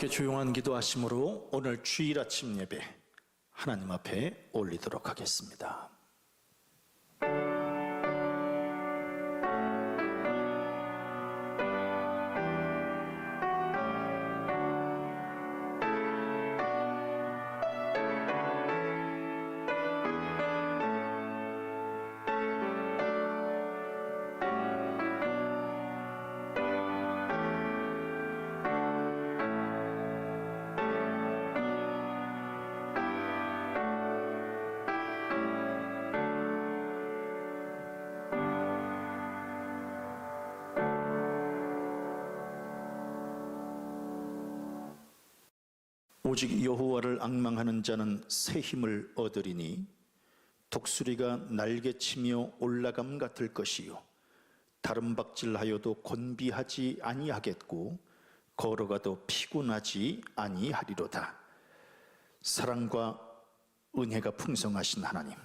함께 조용한 기도하심으로 오늘 주일 아침 예배 하나님 앞에 올리도록 하겠습니다. 오직 여호와를 앙망하는 자는 새 힘을 얻으리니 독수리가 날개치며 올라감 같을 것이요 다름박질하여도 곤비하지 아니하겠고 걸어가도 피곤하지 아니하리로다. 사랑과 은혜가 풍성하신 하나님,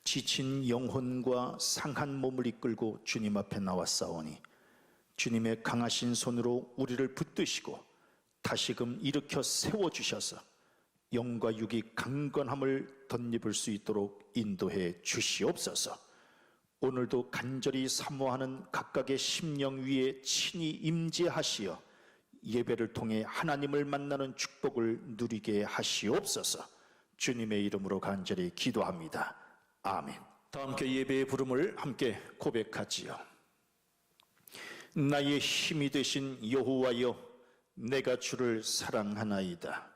지친 영혼과 상한 몸을 이끌고 주님 앞에 나왔사오니 주님의 강하신 손으로 우리를 붙드시고 다시금 일으켜 세워주셔서 영과 육이 강건함을 덧입을 수 있도록 인도해 주시옵소서. 오늘도 간절히 사모하는 각각의 심령 위에 친히 임재하시어 예배를 통해 하나님을 만나는 축복을 누리게 하시옵소서. 주님의 이름으로 간절히 기도합니다. 아멘. 다 함께 예배의 부름을 함께 고백하지요. 나의 힘이 되신 여호와여, 내가 주를 사랑하나이다.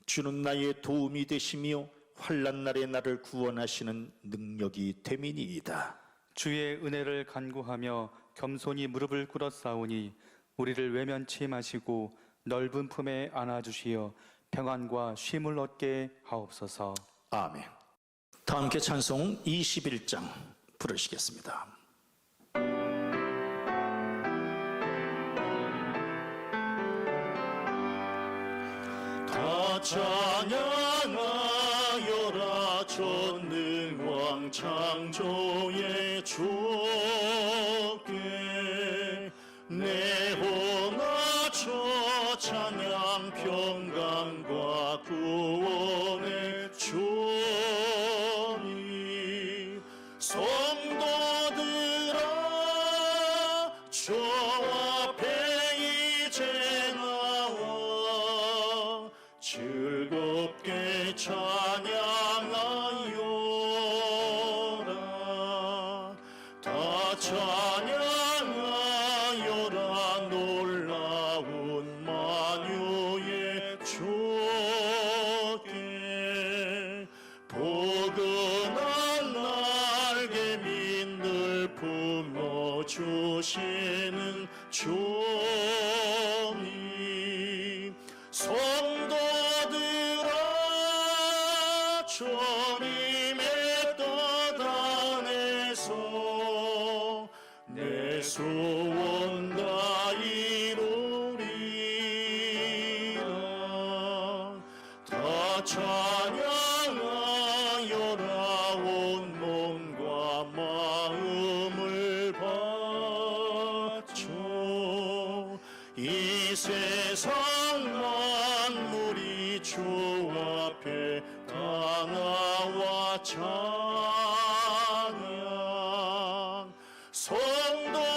주는 나의 도움이 되시며 환난 날에 나를 구원하시는 능력이 됨이니이다. 주의 은혜를 간구하며 겸손히 무릎을 꿇어 싸우니 우리를 외면치 마시고 넓은 품에 안아주시어 평안과 쉼을 얻게 하옵소서. 아멘. 다 함께 찬송 21장 부르시겠습니다. 찬양하여라 전능왕 창조의 주께 내 혼아쳐 찬양 평강과 구원의 주니 성도들아 주 앞에 이제 나와 즐겁게 찬양하여라. 다 찬양하여라. 놀라운 만유의 주께 포근한 날개 민들 품어주시는 주님, 성도들아 주님의 뜻 안에서 내 소원 다 이루리라. 다 찬양하여라. 온 몸과 마음을 바쳐 이 세상 만물이 주 앞에 다 나와 찬양. 성도들아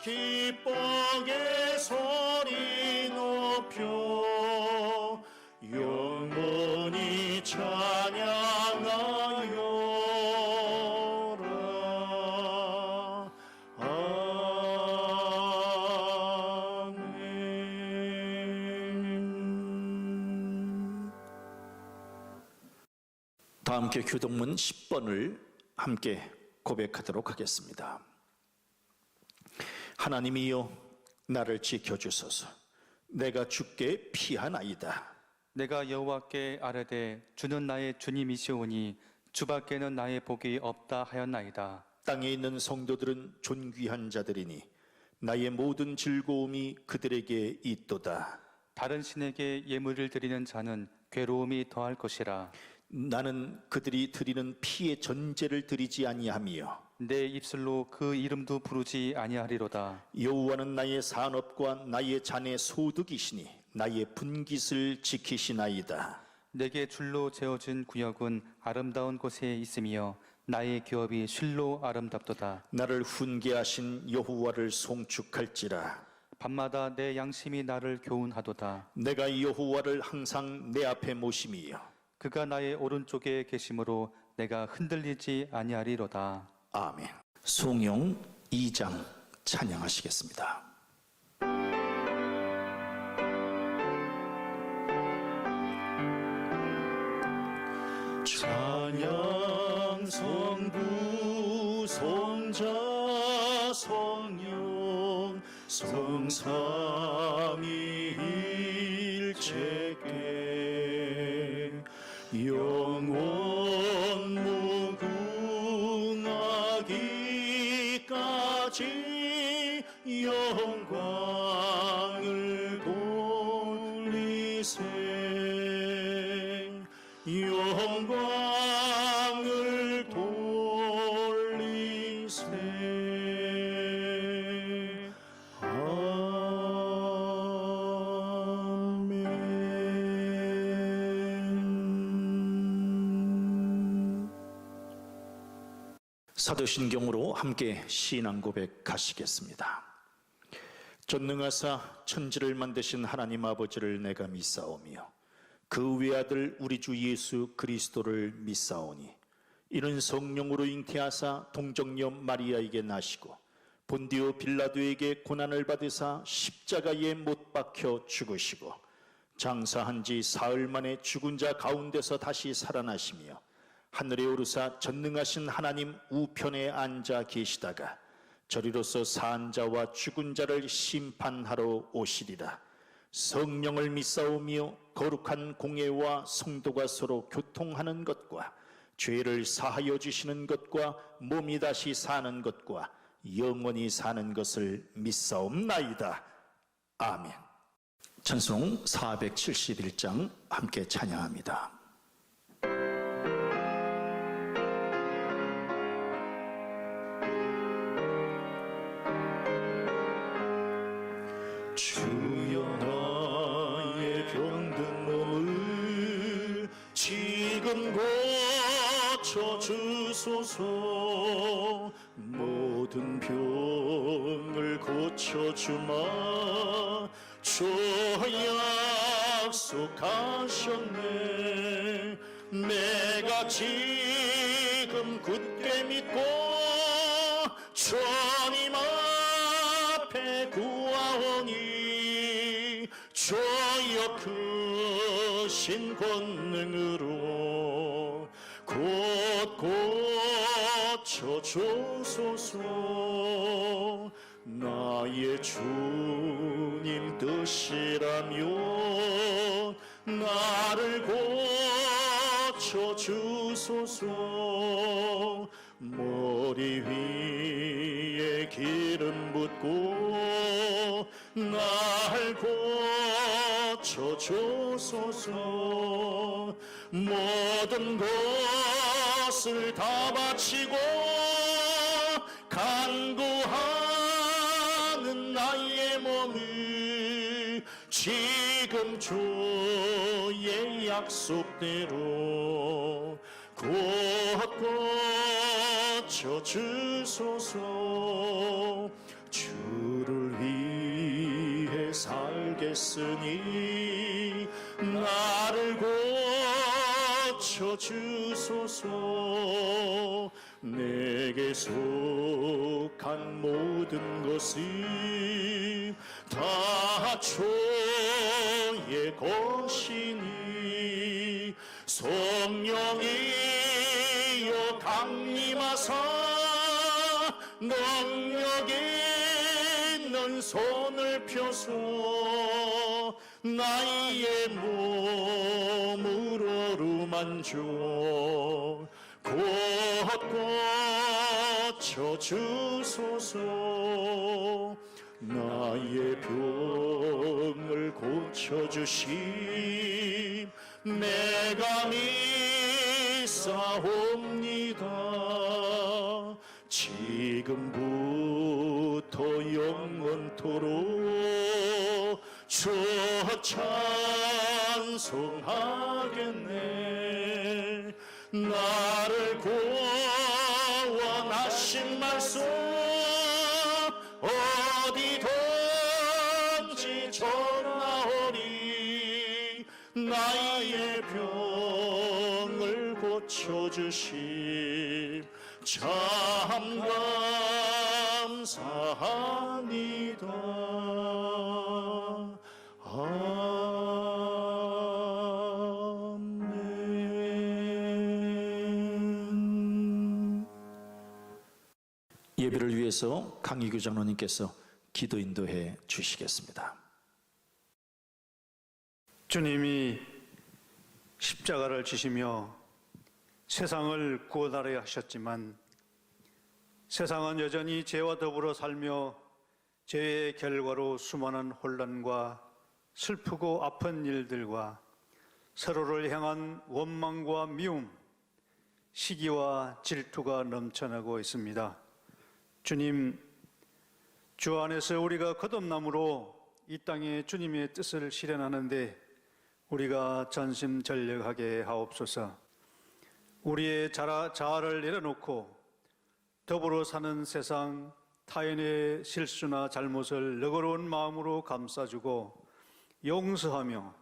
기뻐게 소리 높여 영원히 찬양하여라. 아멘. 다 함께 교동문 10번을 함께 고백하도록 하겠습니다. 하나님이여 나를 지켜주소서. 내가 주께 피하나이다. 내가 여호와께 아뢰되 주는 나의 주님이시오니 주밖에는 나의 복이 없다 하였나이다. 땅에 있는 성도들은 존귀한 자들이니 나의 모든 즐거움이 그들에게 있도다. 다른 신에게 예물을 드리는 자는 괴로움이 더할 것이라. 나는 그들이 드리는 피의 전제를 드리지 아니하며 내 입술로 그 이름도 부르지 아니하리로다. 여호와는 나의 산업과 나의 잔의 소득이시니 나의 분깃을 지키시나이다. 내게 줄로 재어진 구역은 아름다운 곳에 있으며 나의 기업이 실로 아름답도다. 나를 훈계하신 여호와를 송축할지라. 밤마다 내 양심이 나를 교훈하도다. 내가 여호와를 항상 내 앞에 모심이요 그가 나의 오른쪽에 계심으로 내가 흔들리지 아니하리로다. 아멘. 송영 2장 찬양하시겠습니다. 찬양 성부 성자 성령 성삼위일체께 영원 무궁하기까지 영광을 돌리세 영광을 돌리세 아멘. 사도신경으로 함께 신앙 고백하시겠습니다. 전능하사 천지를 만드신 하나님 아버지를 내가 믿사오며 그 외아들 우리 주 예수 그리스도를 믿사오니 이는 성령으로 잉태하사 동정녀 마리아에게 나시고 본디오 빌라도에게 고난을 받으사 십자가에 못 박혀 죽으시고 장사한 지 사흘 만에 죽은 자 가운데서 다시 살아나시며 하늘에 오르사 전능하신 하나님 우편에 앉아 계시다가 저리로서 산 자와 죽은 자를 심판하러 오시리라. 성령을 믿사오며 거룩한 공예와 성도가 서로 교통하는 것과 죄를 사하여 주시는 것과 몸이 다시 사는 것과 영원히 사는 것을 믿사옵나이다. 아멘. 찬송 471장 함께 찬양합니다. 주여 나의 병든 몸을 지금 고쳐주소서. 모든 병을 고쳐주마 주 약속하셨네. 내가 지금 굳게 믿고 주님 앞에 구하오니 주여 크신 권능으로 곧 고쳐주소서. 나의 주님 뜻이라면 나를 고쳐주소서. 머리 위에 기름 붓고 날 고쳐주소서. 모든 것을 다 바치고 간구하는 나의 몸을 지금 주의 약속대로 곧 고쳐주소서. 주를 위해 살겠으니 나를 고쳐주소서. 내게 속한 모든 것이 다 주의 것이니 성령이여 강림하사 능력 있는 손을 펴서 나의 몸을 어루만져 곧 고쳐주소서. 나의 병을 고쳐주심 내가 믿사옵니다. 지금부터 영원토록 주 찬송하겠네. 나를 구원하신 말씀 어디든지 전하오니 나의 병을 고쳐주심 참 감사합니다. 아멘. 예배를 위해서 강희규 장로님께서 기도 인도해 주시겠습니다. 주님이 십자가를 지시며 세상을 구원하려 하셨지만 세상은 여전히 죄와 더불어 살며 죄의 결과로 수많은 혼란과 슬프고 아픈 일들과 서로를 향한 원망과 미움, 시기와 질투가 넘쳐나고 있습니다. 주님, 주 안에서 우리가 거듭남으로 이 땅에 주님의 뜻을 실현하는데 우리가 전심전력하게 하옵소서. 우리의 자아를 내려놓고 더불어 사는 세상 타인의 실수나 잘못을 너그러운 마음으로 감싸주고 용서하며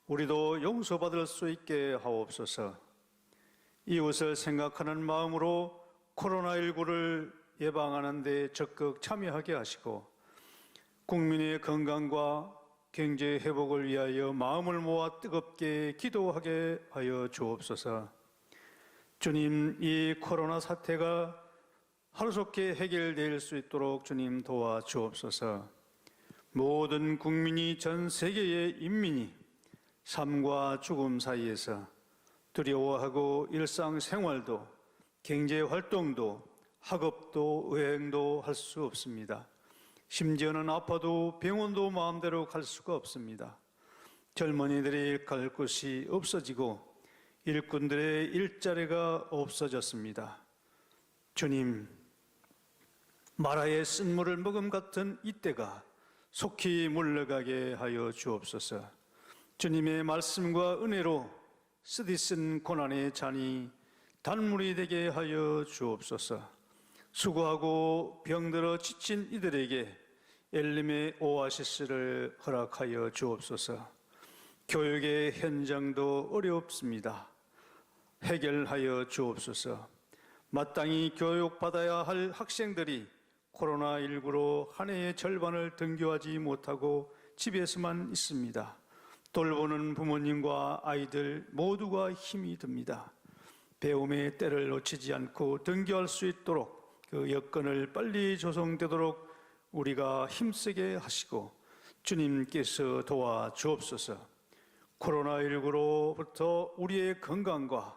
우리도 용서받을 수 있게 하옵소서. 이웃을 생각하는 마음으로 코로나19를 예방하는 데 적극 참여하게 하시고 국민의 건강과 경제 회복을 위하여 마음을 모아 뜨겁게 기도하게 하여 주옵소서. 주님, 이 코로나 사태가 하루속히 해결될 수 있도록 주님 도와주옵소서. 모든 국민이, 전 세계의 인민이 삶과 죽음 사이에서 두려워하고 일상생활도 경제활동도 학업도 여행도 할 수 없습니다. 심지어는 아파도 병원도 마음대로 갈 수가 없습니다. 젊은이들이 갈 곳이 없어지고 일꾼들의 일자리가 없어졌습니다. 주님, 마라의 쓴물을 먹음 같은 이때가 속히 물러가게 하여 주옵소서. 주님의 말씀과 은혜로 쓰디쓴 고난의 잔이 단물이 되게 하여 주옵소서. 수고하고 병들어 지친 이들에게 엘림의 오아시스를 허락하여 주옵소서. 교육의 현장도 어렵습니다. 해결하여 주옵소서. 마땅히 교육받아야 할 학생들이 코로나19로 한 해의 절반을 등교하지 못하고 집에서만 있습니다. 돌보는 부모님과 아이들 모두가 힘이 듭니다. 배움의 때를 놓치지 않고 등교할 수 있도록 그 여건을 빨리 조성되도록 우리가 힘쓰게 하시고 주님께서 도와주옵소서. 코로나19로부터 우리의 건강과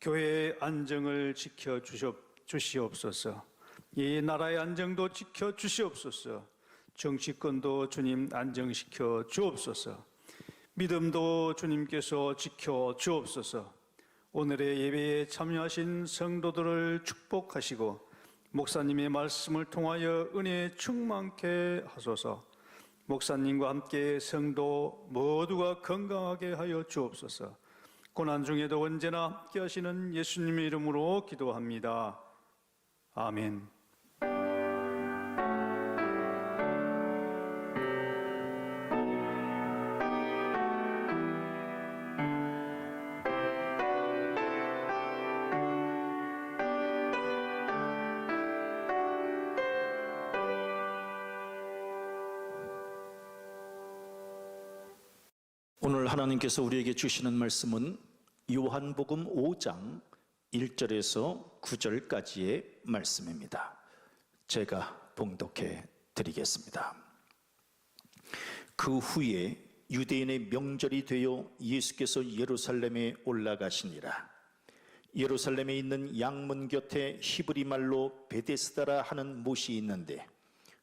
교회의 안정을 지켜주시옵소서. 이 나라의 안정도 지켜주시옵소서. 정치권도 주님 안정시켜 주옵소서. 믿음도 주님께서 지켜주옵소서. 오늘의 예배에 참여하신 성도들을 축복하시고 목사님의 말씀을 통하여 은혜 충만케 하소서. 목사님과 함께 성도 모두가 건강하게 하여 주옵소서. 고난 중에도 언제나 함께 하시는 예수님의 이름으로 기도합니다. 아멘. 오늘 하나님께서 우리에게 주시는 말씀은 요한복음 5장 1절에서 9절까지의 말씀입니다. 제가 봉독해 드리겠습니다. 그 후에 유대인의 명절이 되어 예수께서 예루살렘에 올라가시니라. 예루살렘에 있는 양문 곁에 히브리 말로 베데스다라 하는 못이 있는데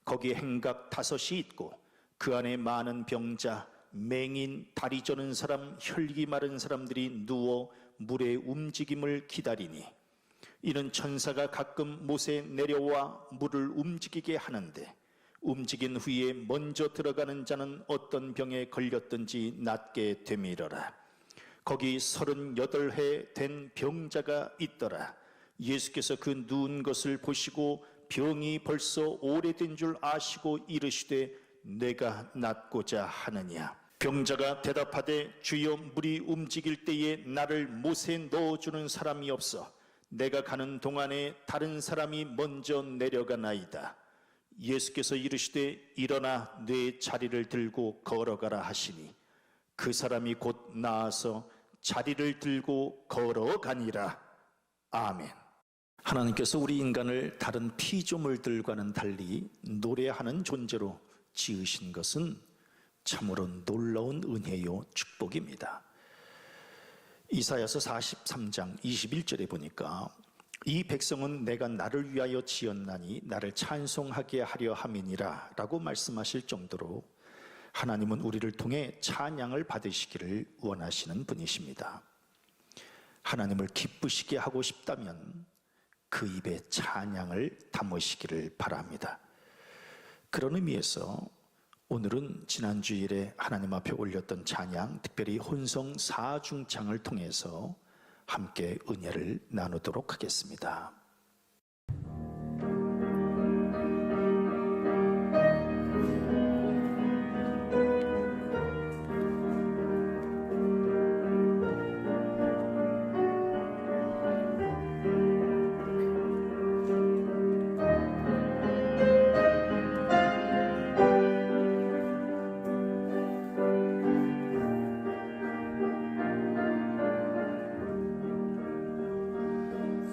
거기에 행각 5이 있고 그 안에 많은 병자, 맹인, 다리 저는 사람, 혈기 마른 사람들이 누워 물의 움직임을 기다리니 이는 천사가 가끔 못에 내려와 물을 움직이게 하는데 움직인 후에 먼저 들어가는 자는 어떤 병에 걸렸든지 낫게 되밀어라. 거기 38해 된 병자가 있더라. 예수께서 그 누운 것을 보시고 병이 벌써 오래된 줄 아시고 이르시되 내가 낫고자 하느냐. 병자가 대답하되 주여 물이 움직일 때에 나를 못에 넣어주는 사람이 없어 내가 가는 동안에 다른 사람이 먼저 내려가나이다. 예수께서 이르시되 일어나 네 자리를 들고 걸어가라 하시니 그 사람이 곧 나아서 자리를 들고 걸어가니라. 아멘. 하나님께서 우리 인간을 다른 피조물들과는 달리 노래하는 존재로 지으신 것은 참으로 놀라운 은혜요 축복입니다. 이사야서 43장 21절에 보니까 이 백성은 내가 나를 위하여 지었나니 나를 찬송하게 하려 함이니라 라고 말씀하실 정도로 하나님은 우리를 통해 찬양을 받으시기를 원하시는 분이십니다. 하나님을 기쁘시게 하고 싶다면 그 입에 찬양을 담으시기를 바랍니다. 그런 의미에서 오늘은 지난주일에 하나님 앞에 올렸던 찬양, 특별히 혼성 사중창을 통해서 함께 은혜를 나누도록 하겠습니다.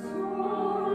소리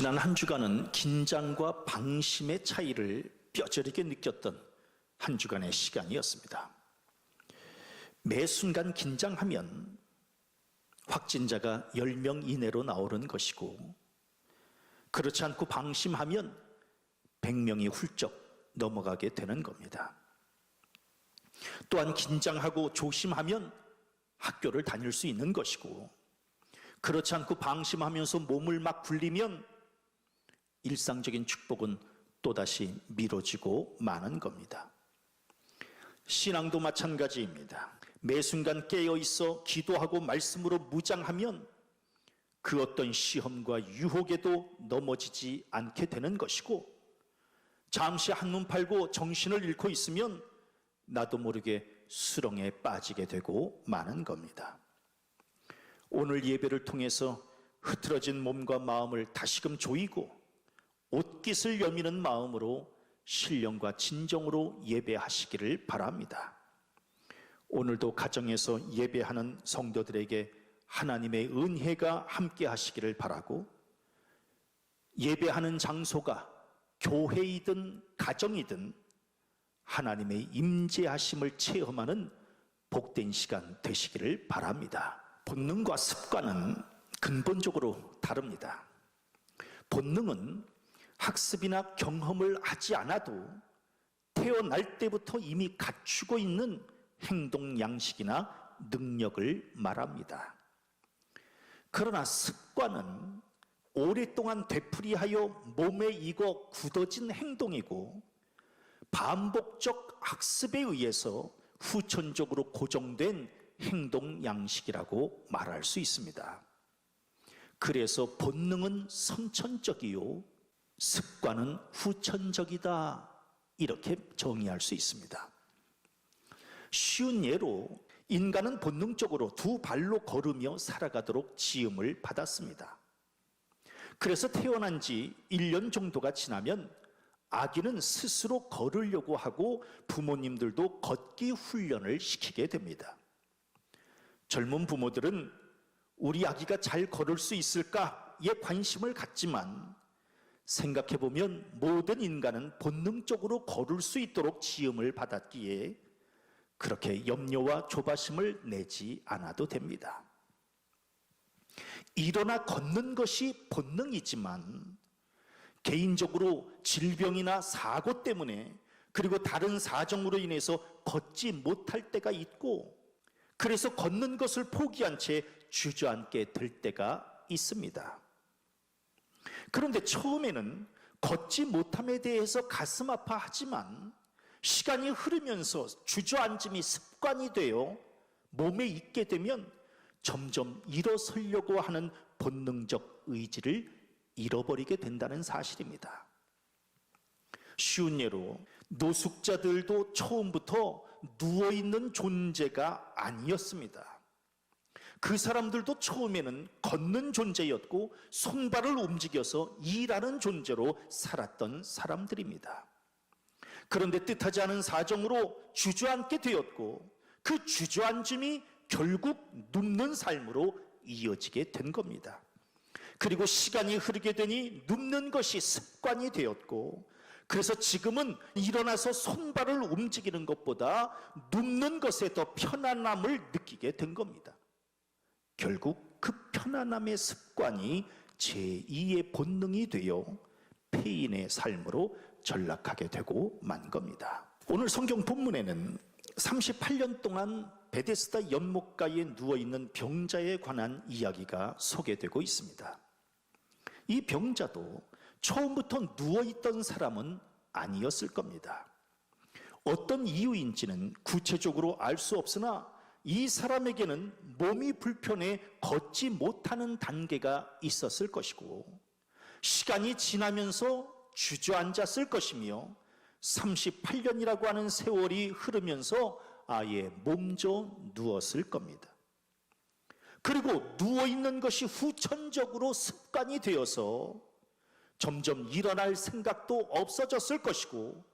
지난 한 주간은 긴장과 방심의 차이를 뼈저리게 느꼈던 한 주간의 시간이었습니다. 매 순간 긴장하면 확진자가 10명 이내로 나오는 것이고, 그렇지 않고 방심하면 100명이 훌쩍 넘어가게 되는 겁니다. 또한 긴장하고 조심하면 학교를 다닐 수 있는 것이고, 그렇지 않고 방심하면서 몸을 막 굴리면 일상적인 축복은 또다시 미뤄지고 마는 겁니다. 신앙도 마찬가지입니다. 매 순간 깨어있어 기도하고 말씀으로 무장하면 그 어떤 시험과 유혹에도 넘어지지 않게 되는 것이고, 잠시 한눈 팔고 정신을 잃고 있으면 나도 모르게 수렁에 빠지게 되고 마는 겁니다. 오늘 예배를 통해서 흐트러진 몸과 마음을 다시금 조이고 옷깃을 여미는 마음으로 신령과 진정으로 예배하시기를 바랍니다. 오늘도 가정에서 예배하는 성도들에게 하나님의 은혜가 함께 하시기를 바라고, 예배하는 장소가 교회이든 가정이든 하나님의 임재하심을 체험하는 복된 시간 되시기를 바랍니다. 본능과 습관은 근본적으로 다릅니다. 본능은 학습이나 경험을 하지 않아도 태어날 때부터 이미 갖추고 있는 행동 양식이나 능력을 말합니다. 그러나 습관은 오랫동안 되풀이하여 몸에 익어 굳어진 행동이고, 반복적 학습에 의해서 후천적으로 고정된 행동 양식이라고 말할 수 있습니다. 그래서 본능은 선천적이요, 습관은 후천적이다, 이렇게 정의할 수 있습니다. 쉬운 예로 인간은 본능적으로 두 발로 걸으며 살아가도록 지음을 받았습니다. 그래서 태어난 지 1년 정도가 지나면 아기는 스스로 걸으려고 하고 부모님들도 걷기 훈련을 시키게 됩니다. 젊은 부모들은 우리 아기가 잘 걸을 수 있을까에 관심을 갖지만, 생각해보면 모든 인간은 본능적으로 걸을 수 있도록 지음을 받았기에 그렇게 염려와 조바심을 내지 않아도 됩니다. 일어나 걷는 것이 본능이지만 개인적으로 질병이나 사고 때문에, 그리고 다른 사정으로 인해서 걷지 못할 때가 있고, 그래서 걷는 것을 포기한 채 주저앉게 될 때가 있습니다. 그런데 처음에는 걷지 못함에 대해서 가슴 아파하지만 시간이 흐르면서 주저앉음이 습관이 되어 몸에 익게 되면 점점 일어서려고 하는 본능적 의지를 잃어버리게 된다는 사실입니다. 쉬운 예로 노숙자들도 처음부터 누워있는 존재가 아니었습니다. 그 사람들도 처음에는 걷는 존재였고 손발을 움직여서 일하는 존재로 살았던 사람들입니다. 그런데 뜻하지 않은 사정으로 주저앉게 되었고, 그 주저앉음이 결국 눕는 삶으로 이어지게 된 겁니다. 그리고 시간이 흐르게 되니 눕는 것이 습관이 되었고, 그래서 지금은 일어나서 손발을 움직이는 것보다 눕는 것에 더 편안함을 느끼게 된 겁니다. 결국 그 편안함의 습관이 제2의 본능이 되어 폐인의 삶으로 전락하게 되고 만 겁니다. 오늘 성경 본문에는 38년 동안 베데스다 연못가에 누워있는 병자에 관한 이야기가 소개되고 있습니다. 이 병자도 처음부터 누워있던 사람은 아니었을 겁니다. 어떤 이유인지는 구체적으로 알 수 없으나 이 사람에게는 몸이 불편해 걷지 못하는 단계가 있었을 것이고, 시간이 지나면서 주저앉았을 것이며, 38년이라고 하는 세월이 흐르면서 아예 몸져 누웠을 겁니다. 그리고 누워있는 것이 후천적으로 습관이 되어서 점점 일어날 생각도 없어졌을 것이고,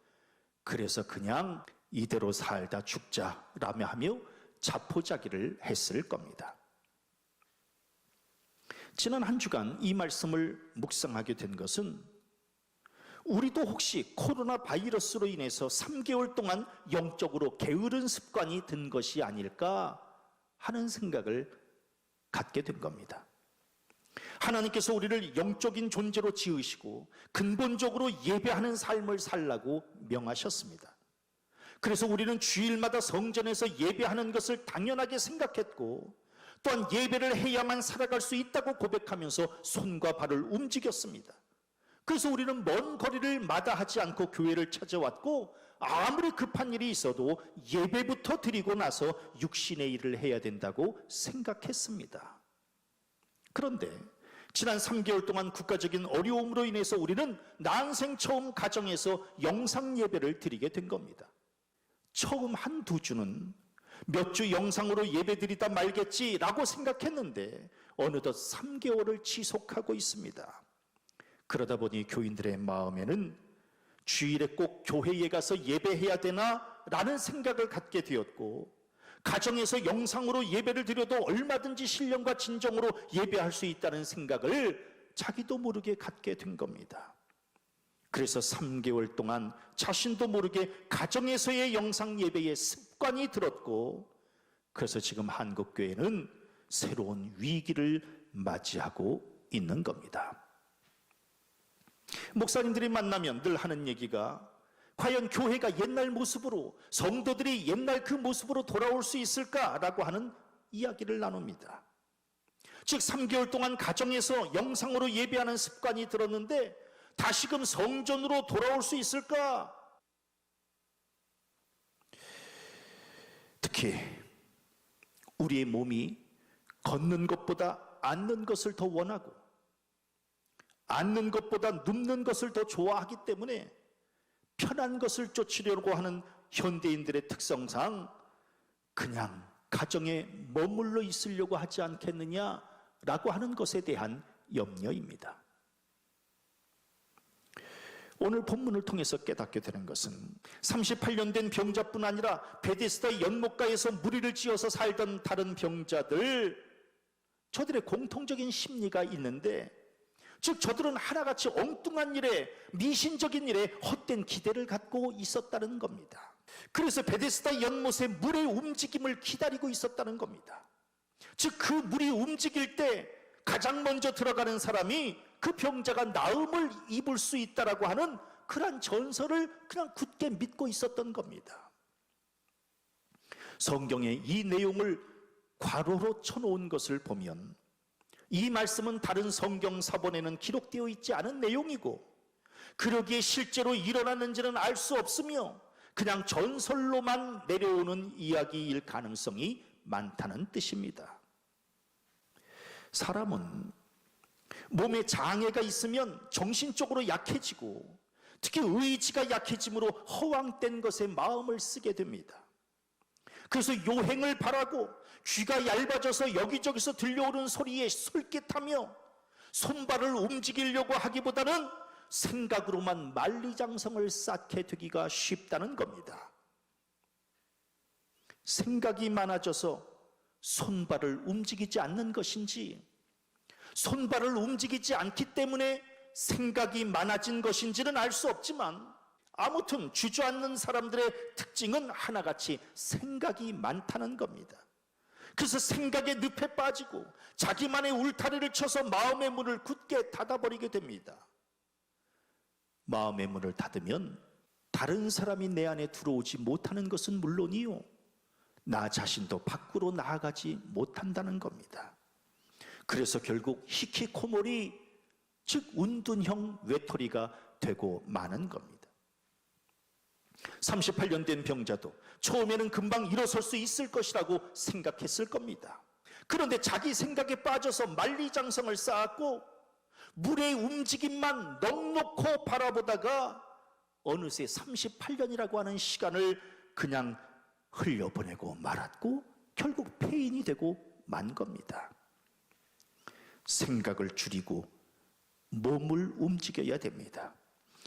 그래서 그냥 이대로 살다 죽자라며 하며 자포자기를 했을 겁니다. 지난 한 주간 이 말씀을 묵상하게 된 것은 우리도 혹시 코로나 바이러스로 인해서 3개월 동안 영적으로 게으른 습관이 든 것이 아닐까 하는 생각을 갖게 된 겁니다. 하나님께서 우리를 영적인 존재로 지으시고 근본적으로 예배하는 삶을 살라고 명하셨습니다. 그래서 우리는 주일마다 성전에서 예배하는 것을 당연하게 생각했고, 또한 예배를 해야만 살아갈 수 있다고 고백하면서 손과 발을 움직였습니다. 그래서 우리는 먼 거리를 마다하지 않고 교회를 찾아왔고, 아무리 급한 일이 있어도 예배부터 드리고 나서 육신의 일을 해야 된다고 생각했습니다. 그런데 지난 3개월 동안 국가적인 어려움으로 인해서 우리는 난생 처음 가정에서 영상 예배를 드리게 된 겁니다. 처음 한두 주는 몇 주 영상으로 예배드리다 말겠지라고 생각했는데 어느덧 3개월을 지속하고 있습니다. 그러다 보니 교인들의 마음에는 주일에 꼭 교회에 가서 예배해야 되나? 라는 생각을 갖게 되었고, 가정에서 영상으로 예배를 드려도 얼마든지 신령과 진정으로 예배할 수 있다는 생각을 자기도 모르게 갖게 된 겁니다. 그래서 3개월 동안 자신도 모르게 가정에서의 영상 예배의 습관이 들었고, 그래서 지금 한국교회는 새로운 위기를 맞이하고 있는 겁니다. 목사님들이 만나면 늘 하는 얘기가, 과연 교회가 옛날 모습으로, 성도들이 옛날 그 모습으로 돌아올 수 있을까라고 하는 이야기를 나눕니다. 즉 3개월 동안 가정에서 영상으로 예배하는 습관이 들었는데 다시금 성전으로 돌아올 수 있을까? 특히 우리의 몸이 걷는 것보다 앉는 것을 더 원하고, 앉는 것보다 눕는 것을 더 좋아하기 때문에 편한 것을 쫓으려고 하는 현대인들의 특성상 그냥 가정에 머물러 있으려고 하지 않겠느냐라고 하는 것에 대한 염려입니다. 오늘 본문을 통해서 깨닫게 되는 것은 38년 된 병자뿐 아니라 베데스다 연못가에서 무리를 지어서 살던 다른 병자들, 저들의 공통적인 심리가 있는데, 즉 저들은 하나같이 엉뚱한 일에, 미신적인 일에 헛된 기대를 갖고 있었다는 겁니다. 그래서 베데스다 연못의 물의 움직임을 기다리고 있었다는 겁니다. 즉 그 물이 움직일 때 가장 먼저 들어가는 사람이 그 병자가 나음을 입을 수 있다라고 하는 그러한 전설을 그냥 굳게 믿고 있었던 겁니다. 성경에 이 내용을 괄호로 쳐놓은 것을 보면 이 말씀은 다른 성경 사본에는 기록되어 있지 않은 내용이고, 그러기에 실제로 일어났는지는 알 수 없으며 그냥 전설로만 내려오는 이야기일 가능성이 많다는 뜻입니다. 사람은 몸에 장애가 있으면 정신적으로 약해지고, 특히 의지가 약해짐으로 허황된 것에 마음을 쓰게 됩니다. 그래서 요행을 바라고 귀가 얇아져서 여기저기서 들려오는 소리에 솔깃하며 손발을 움직이려고 하기보다는 생각으로만 만리장성을 쌓게 되기가 쉽다는 겁니다. 생각이 많아져서 손발을 움직이지 않는 것인지, 손발을 움직이지 않기 때문에 생각이 많아진 것인지는 알 수 없지만, 아무튼 주저앉는 사람들의 특징은 하나같이 생각이 많다는 겁니다. 그래서 생각의 늪에 빠지고 자기만의 울타리를 쳐서 마음의 문을 굳게 닫아버리게 됩니다. 마음의 문을 닫으면 다른 사람이 내 안에 들어오지 못하는 것은 물론이요, 나 자신도 밖으로 나아가지 못한다는 겁니다. 그래서 결국 히키코모리, 즉 운둔형 외톨이가 되고 마는 겁니다. 38년 된 병자도 처음에는 금방 일어설 수 있을 것이라고 생각했을 겁니다. 그런데 자기 생각에 빠져서 만리장성을 쌓았고 물의 움직임만 넉넉히 바라보다가 어느새 38년이라고 하는 시간을 그냥 흘려보내고 말았고 결국 폐인이 되고 만 겁니다. 생각을 줄이고 몸을 움직여야 됩니다.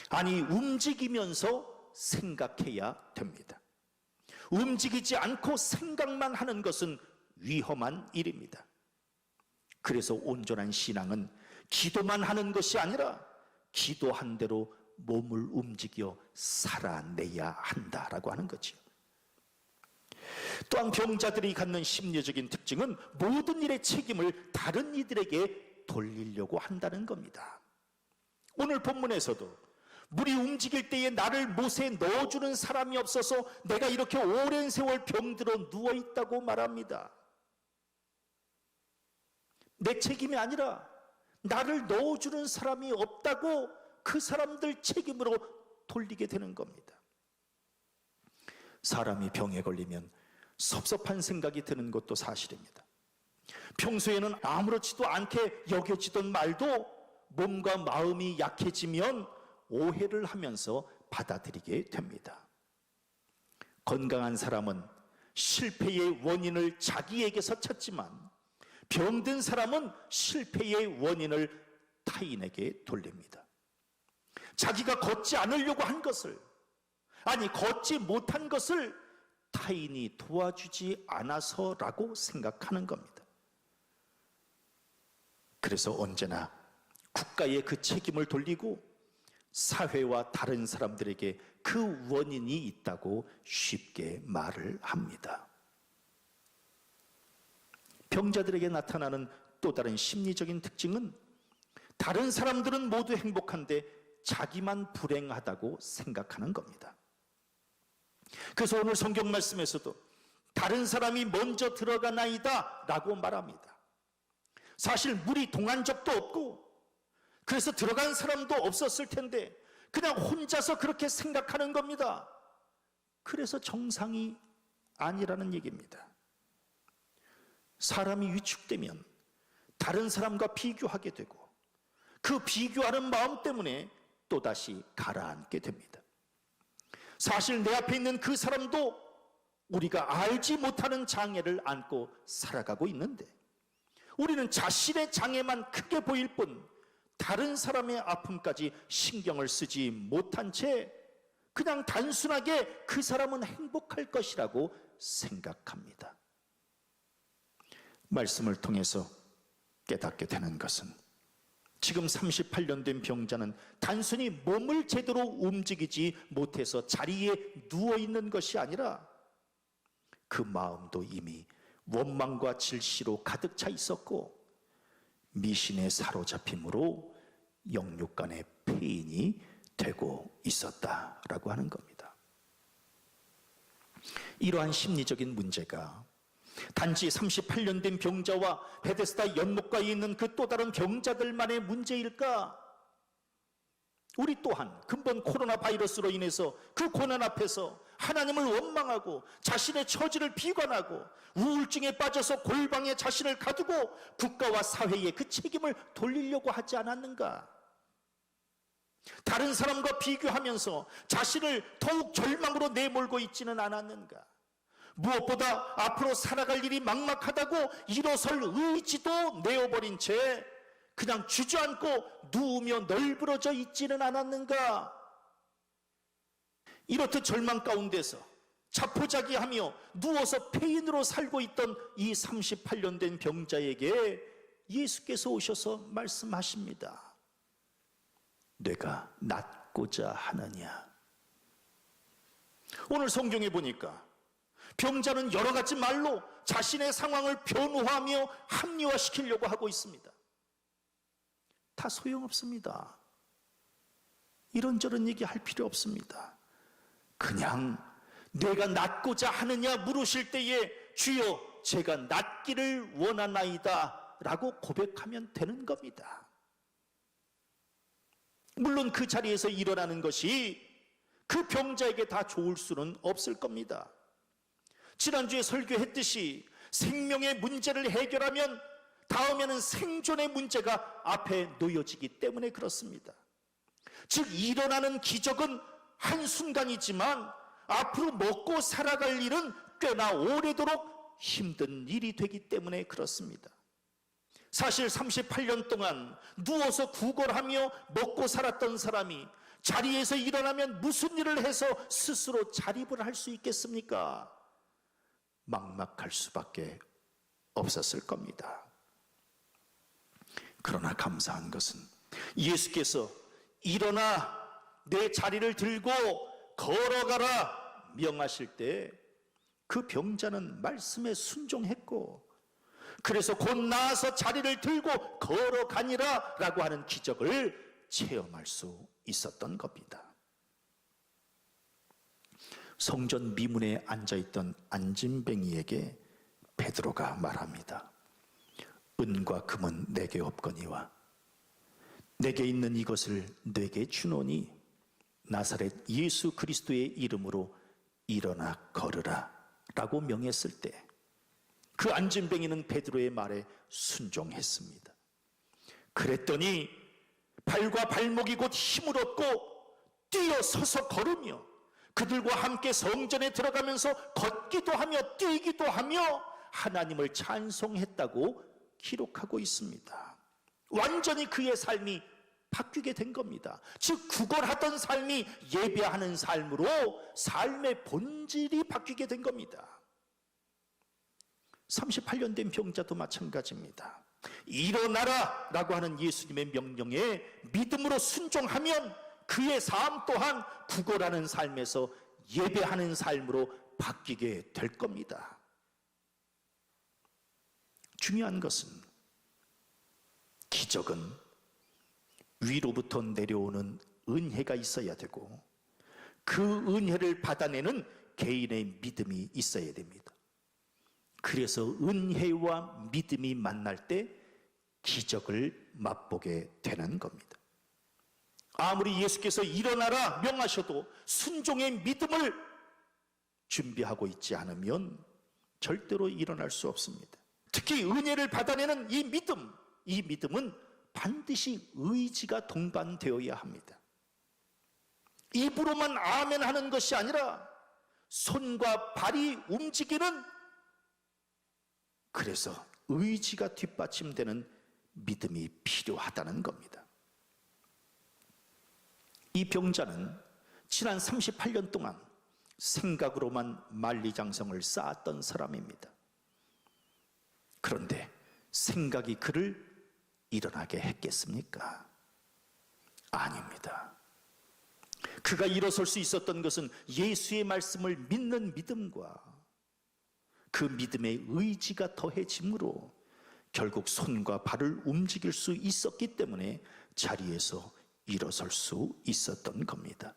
아니, 움직이면서 생각해야 됩니다. 움직이지 않고 생각만 하는 것은 위험한 일입니다. 그래서 온전한 신앙은 기도만 하는 것이 아니라 기도한 대로 몸을 움직여 살아내야 한다라고 하는 거죠. 또한 병자들이 갖는 심리적인 특징은 모든 일의 책임을 다른 이들에게 돌리려고 한다는 겁니다. 오늘 본문에서도 물이 움직일 때에 나를 못에 넣어주는 사람이 없어서 내가 이렇게 오랜 세월 병들어 누워있다고 말합니다. 내 책임이 아니라 나를 넣어주는 사람이 없다고 그 사람들 책임으로 돌리게 되는 겁니다. 사람이 병에 걸리면 섭섭한 생각이 드는 것도 사실입니다. 평소에는 아무렇지도 않게 여겨지던 말도 몸과 마음이 약해지면 오해를 하면서 받아들이게 됩니다. 건강한 사람은 실패의 원인을 자기에게서 찾지만 병든 사람은 실패의 원인을 타인에게 돌립니다. 자기가 걷지 않으려고 한 것을, 아니 걷지 못한 것을 타인이 도와주지 않아서라고 생각하는 겁니다. 그래서 언제나 국가에 그 책임을 돌리고 사회와 다른 사람들에게 그 원인이 있다고 쉽게 말을 합니다. 병자들에게 나타나는 또 다른 심리적인 특징은 다른 사람들은 모두 행복한데 자기만 불행하다고 생각하는 겁니다. 그래서 오늘 성경 말씀에서도 다른 사람이 먼저 들어가나이다 라고 말합니다. 사실 물이 동한 적도 없고 그래서 들어간 사람도 없었을 텐데 그냥 혼자서 그렇게 생각하는 겁니다. 그래서 정상이 아니라는 얘기입니다. 사람이 위축되면 다른 사람과 비교하게 되고 그 비교하는 마음 때문에 또다시 가라앉게 됩니다. 사실 내 앞에 있는 그 사람도 우리가 알지 못하는 장애를 안고 살아가고 있는데 우리는 자신의 장애만 크게 보일 뿐 다른 사람의 아픔까지 신경을 쓰지 못한 채 그냥 단순하게 그 사람은 행복할 것이라고 생각합니다. 말씀을 통해서 깨닫게 되는 것은 지금 38년 된 병자는 단순히 몸을 제대로 움직이지 못해서 자리에 누워있는 것이 아니라 그 마음도 이미 원망과 질시로 가득 차 있었고 미신에 사로잡힘으로 영육간의 폐인이 되고 있었다라고 하는 겁니다. 이러한 심리적인 문제가 단지 38년 된 병자와 베데스다 연못가에 있는 그 또 다른 병자들만의 문제일까? 우리 또한 근본 코로나 바이러스로 인해서 그 고난 앞에서 하나님을 원망하고 자신의 처지를 비관하고 우울증에 빠져서 골방에 자신을 가두고 국가와 사회에 그 책임을 돌리려고 하지 않았는가? 다른 사람과 비교하면서 자신을 더욱 절망으로 내몰고 있지는 않았는가? 무엇보다 앞으로 살아갈 일이 막막하다고 일어설 의지도 내어버린 채 그냥 주저앉고 누우며 널브러져 있지는 않았는가? 이렇듯 절망 가운데서 자포자기하며 누워서 폐인으로 살고 있던 이 38년 된 병자에게 예수께서 오셔서 말씀하십니다. 내가 낫고자 하느냐? 오늘 성경에 보니까 병자는 여러 가지 말로 자신의 상황을 변호하며 합리화시키려고 하고 있습니다. 다 소용없습니다. 이런저런 얘기할 필요 없습니다. 그냥 내가 낫고자 하느냐 물으실 때에 주여 제가 낫기를 원하나이다 라고 고백하면 되는 겁니다. 물론 그 자리에서 일어나는 것이 그 병자에게 다 좋을 수는 없을 겁니다. 지난주에 설교했듯이 생명의 문제를 해결하면 다음에는 생존의 문제가 앞에 놓여지기 때문에 그렇습니다. 즉 일어나는 기적은 한순간이지만 앞으로 먹고 살아갈 일은 꽤나 오래도록 힘든 일이 되기 때문에 그렇습니다. 사실 38년 동안 누워서 구걸하며 먹고 살았던 사람이 자리에서 일어나면 무슨 일을 해서 스스로 자립을 할 수 있겠습니까? 막막할 수밖에 없었을 겁니다. 그러나 감사한 것은 예수께서 일어나 내 자리를 들고 걸어가라 명하실 때 그 병자는 말씀에 순종했고, 그래서 곧 나아서 자리를 들고 걸어가니라 라고 하는 기적을 체험할 수 있었던 겁니다. 성전 미문에 앉아있던 안진뱅이에게 베드로가 말합니다. 은과 금은 내게 없거니와 내게 있는 이것을 내게 주노니 나사렛 예수 그리스도의 이름으로 일어나 걸으라 라고 명했을 때 그 안진뱅이는 베드로의 말에 순종했습니다. 그랬더니 발과 발목이 곧 힘을 얻고 뛰어서서 걸으며 그들과 함께 성전에 들어가면서 걷기도 하며 뛰기도 하며 하나님을 찬송했다고 기록하고 있습니다. 완전히 그의 삶이 바뀌게 된 겁니다. 즉 구걸하던 삶이 예배하는 삶으로 삶의 본질이 바뀌게 된 겁니다. 38년 된 병자도 마찬가지입니다. 일어나라 라고 하는 예수님의 명령에 믿음으로 순종하면 그의 삶 또한 구걸하는 삶에서 예배하는 삶으로 바뀌게 될 겁니다. 중요한 것은 기적은 위로부터 내려오는 은혜가 있어야 되고 그 은혜를 받아내는 개인의 믿음이 있어야 됩니다. 그래서 은혜와 믿음이 만날 때 기적을 맛보게 되는 겁니다. 아무리 예수께서 일어나라 명하셔도 순종의 믿음을 준비하고 있지 않으면 절대로 일어날 수 없습니다. 특히 은혜를 받아내는 이 믿음은 반드시 의지가 동반되어야 합니다. 입으로만 아멘 하는 것이 아니라 손과 발이 움직이는, 그래서 의지가 뒷받침되는 믿음이 필요하다는 겁니다. 이 병자는 지난 38년 동안 생각으로만 만리장성을 쌓았던 사람입니다. 그런데 생각이 그를 일어나게 했겠습니까? 아닙니다. 그가 일어설 수 있었던 것은 예수의 말씀을 믿는 믿음과 그 믿음의 의지가 더해짐으로 결국 손과 발을 움직일 수 있었기 때문에 자리에서 일어설 수 있었던 겁니다.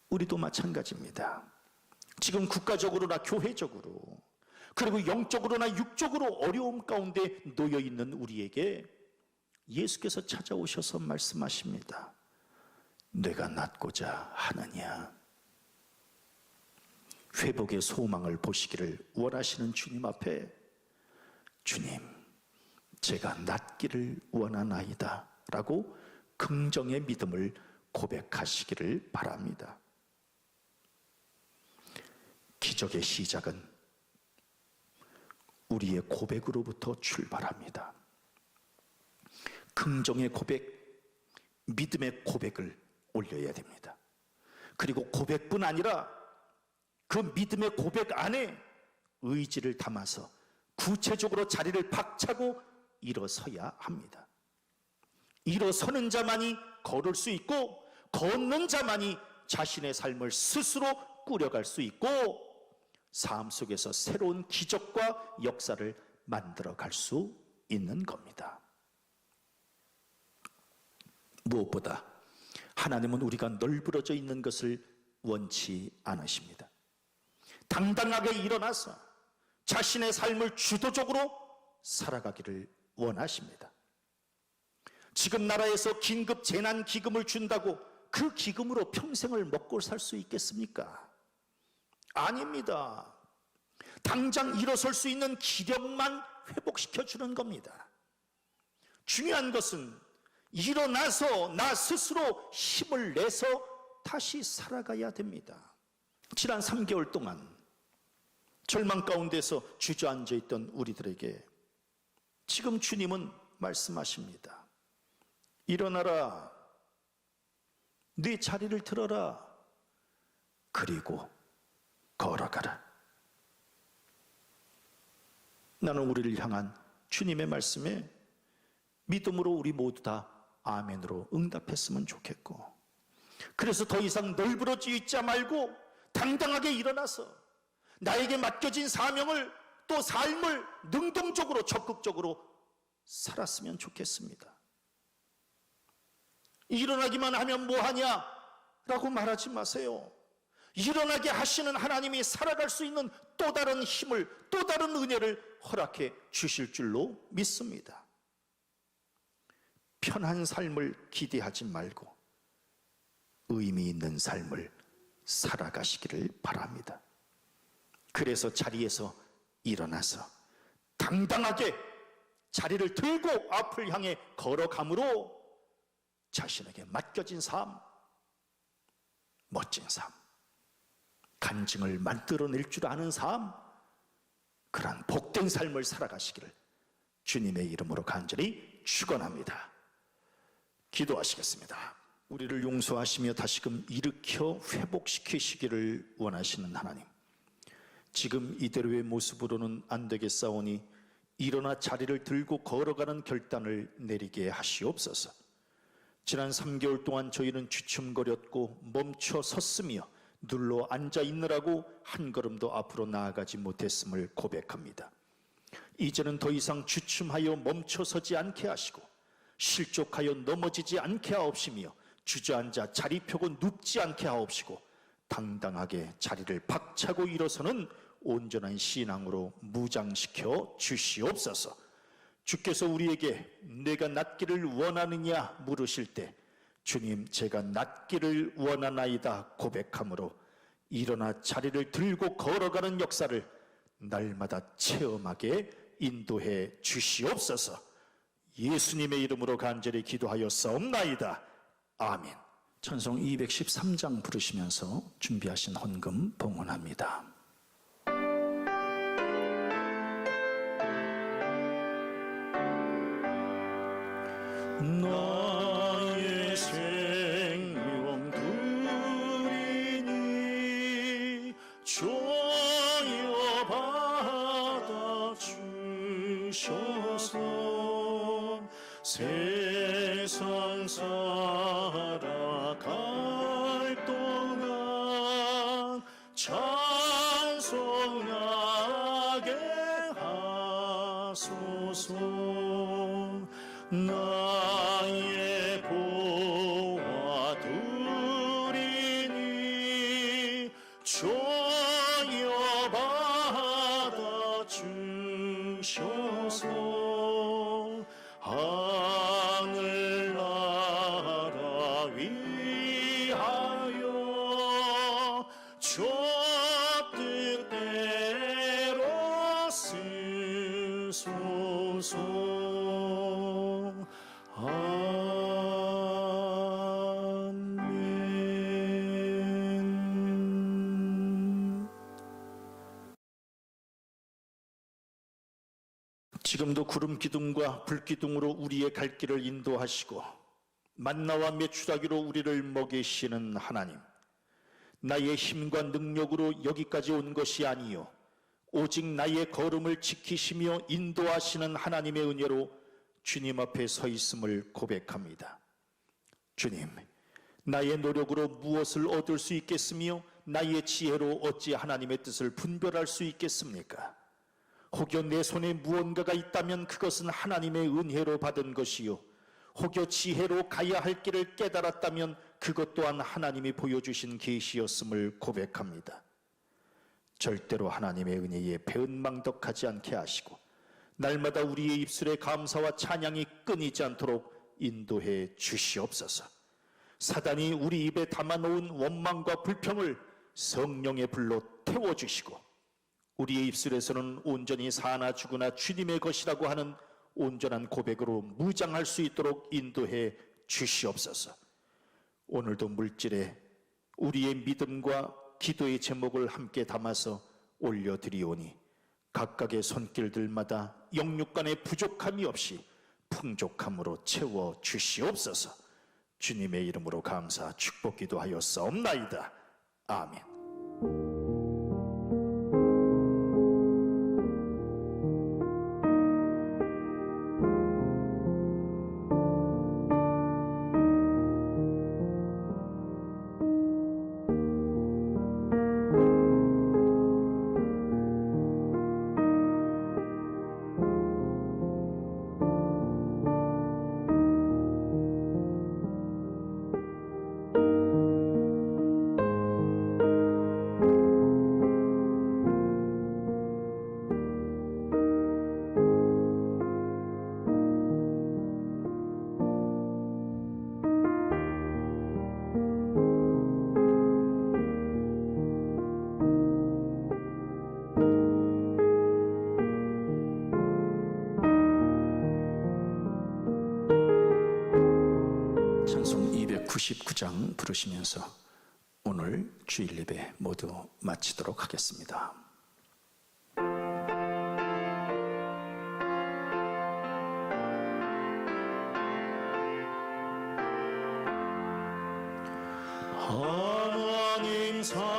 우리도 마찬가지입니다. 지금 국가적으로나 교회적으로 그리고 영적으로나 육적으로 어려움 가운데 놓여 있는 우리에게 예수께서 찾아오셔서 말씀하십니다. 내가 낫고자 하느냐. 회복의 소망을 보시기를 원하시는 주님 앞에 주님, 제가 낫기를 원하나이다 라고 긍정의 믿음을 고백하시기를 바랍니다. 기적의 시작은 우리의 고백으로부터 출발합니다. 긍정의 고백, 믿음의 고백을 올려야 됩니다. 그리고 고백뿐 아니라 그 믿음의 고백 안에 의지를 담아서 구체적으로 자리를 박차고 일어서야 합니다. 일어서는 자만이 걸을 수 있고 걷는 자만이 자신의 삶을 스스로 꾸려갈 수 있고 삶 속에서 새로운 기적과 역사를 만들어갈 수 있는 겁니다. 무엇보다 하나님은 우리가 널브러져 있는 것을 원치 않으십니다. 당당하게 일어나서 자신의 삶을 주도적으로 살아가기를 원하십니다. 지금 나라에서 긴급 재난기금을 준다고 그 기금으로 평생을 먹고 살 수 있겠습니까? 아닙니다. 당장 일어설 수 있는 기력만 회복시켜주는 겁니다. 중요한 것은 일어나서 나 스스로 힘을 내서 다시 살아가야 됩니다. 지난 3개월 동안 절망 가운데서 주저앉아 있던 우리들에게 지금 주님은 말씀하십니다. 일어나라, 네 자리를 들어라, 그리고 걸어가라. 나는 우리를 향한 주님의 말씀에 믿음으로 우리 모두 다 아멘으로 응답했으면 좋겠고, 그래서 더 이상 널브러져 있지 말고 당당하게 일어나서 나에게 맡겨진 사명을, 또 삶을 능동적으로 적극적으로 살았으면 좋겠습니다. 일어나기만 하면 뭐하냐 라고 말하지 마세요. 일어나게 하시는 하나님이 살아갈 수 있는 또 다른 힘을, 또 다른 은혜를 허락해 주실 줄로 믿습니다. 편한 삶을 기대하지 말고 의미 있는 삶을 살아가시기를 바랍니다. 그래서 자리에서 일어나서 당당하게 자리를 들고 앞을 향해 걸어감으로 자신에게 맡겨진 삶, 멋진 삶, 간증을 만들어낼 줄 아는 삶, 그러한 복된 삶을 살아가시기를 주님의 이름으로 간절히 축원합니다. 기도하시겠습니다. 우리를 용서하시며 다시금 일으켜 회복시키시기를 원하시는 하나님, 지금 이대로의 모습으로는 안 되겠사오니 일어나 자리를 들고 걸어가는 결단을 내리게 하시옵소서. 지난 3개월 동안 저희는 주춤거렸고 멈춰 섰으며 눌러 앉아 있느라고 한 걸음도 앞으로 나아가지 못했음을 고백합니다. 이제는 더 이상 주춤하여 멈춰서지 않게 하시고 실족하여 넘어지지 않게 하옵시며 주저앉아 자리 펴고 눕지 않게 하옵시고 당당하게 자리를 박차고 일어서는 온전한 신앙으로 무장시켜 주시옵소서. 주께서 우리에게 내가 낫기를 원하느냐 물으실 때 주님, 제가 낫기를 원하나이다 고백함으로 일어나 자리를 들고 걸어가는 역사를 날마다 체험하게 인도해 주시옵소서. 예수님의 이름으로 간절히 기도하였사옵나이다. 아멘. 찬송 213장 부르시면서 준비하신 헌금 봉헌합니다. 나의 생명 드리니 주여 받아 주셔서 세상 살아갈 동안 찬송하게 하소서. 나의 보화 드리니 주여 받아 주셔서 하늘나라 위하여 주 뜻대로 쓰소서. 지금도 구름 기둥과 불 기둥으로 우리의 갈 길을 인도하시고 만나와 메추라기로 우리를 먹이시는 하나님, 나의 힘과 능력으로 여기까지 온 것이 아니요 오직 나의 걸음을 지키시며 인도하시는 하나님의 은혜로 주님 앞에 서 있음을 고백합니다. 주님, 나의 노력으로 무엇을 얻을 수 있겠으며 나의 지혜로 어찌 하나님의 뜻을 분별할 수 있겠습니까? 혹여 내 손에 무언가가 있다면 그것은 하나님의 은혜로 받은 것이요 혹여 지혜로 가야 할 길을 깨달았다면 그것 또한 하나님이 보여주신 계시였음을 고백합니다. 절대로 하나님의 은혜에 배은망덕하지 않게 하시고 날마다 우리의 입술에 감사와 찬양이 끊이지 않도록 인도해 주시옵소서. 사단이 우리 입에 담아놓은 원망과 불평을 성령의 불로 태워주시고 우리의 입술에서는 온전히 사나 죽으나 주님의 것이라고 하는 온전한 고백으로 무장할 수 있도록 인도해 주시옵소서. 오늘도 물질에 우리의 믿음과 기도의 제목을 함께 담아서 올려드리오니 각각의 손길들마다 영육간의 부족함이 없이 풍족함으로 채워 주시옵소서. 주님의 이름으로 감사 축복 기도하였사옵나이다. 아멘. 199장 부르시면서 오늘 주일 예배 모두 마치도록 하겠습니다. 하나님 사랑인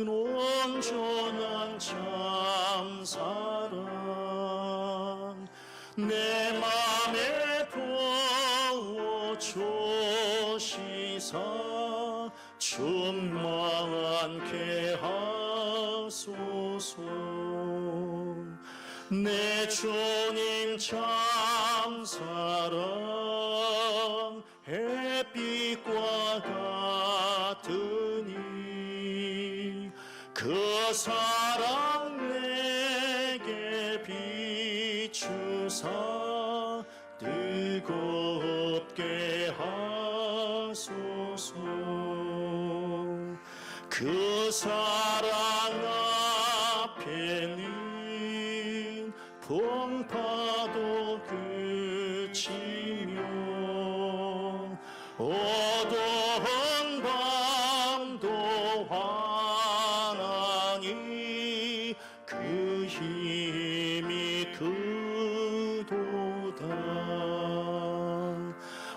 온전한 참 사랑 내 맘에 부어주시사 충만케 하소서. 내 주님 참 사랑 햇빛과 같으니 그 사랑 내게 비추사 뜨겁게 하소서. 그 사랑 앞에는 풍파도 그치며 어두운 밤도 환하니 그 힘이 크도다.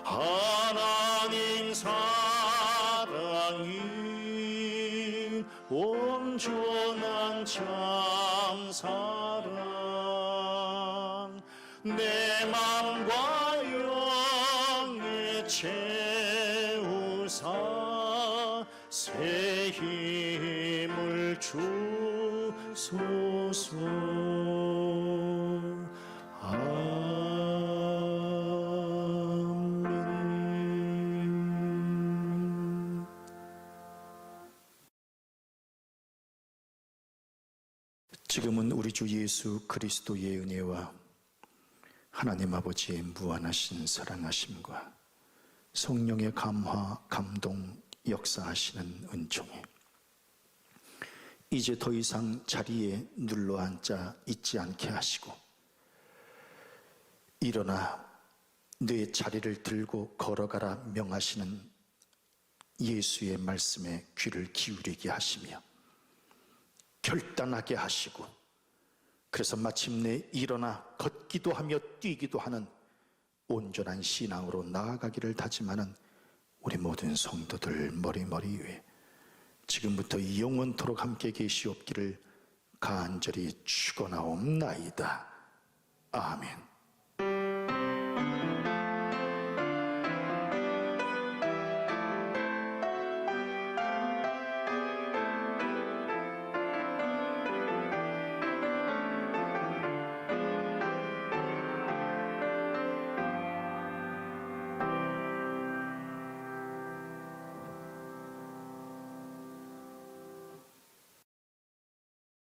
하나님 사랑이 온전한 참 사랑 내 맘과 영에 채우사 새 힘을 주소서. 아멘. 지금은 우리 주 예수 그리스도의 은혜와 하나님 아버지의 무한하신 사랑하심과 성령의 감화, 감동, 역사하시는 은총이 이제 더 이상 자리에 눌러앉아 있지 않게 하시고 일어나 내 자리를 들고 걸어가라 명하시는 예수의 말씀에 귀를 기울이게 하시며 결단하게 하시고 그래서 마침내 일어나 걷기도 하며 뛰기도 하는 온전한 신앙으로 나아가기를 다짐하는 우리 모든 성도들 머리머리 위에 지금부터 영원토록 함께 계시옵기를 간절히 축원하옵나이다. 아멘.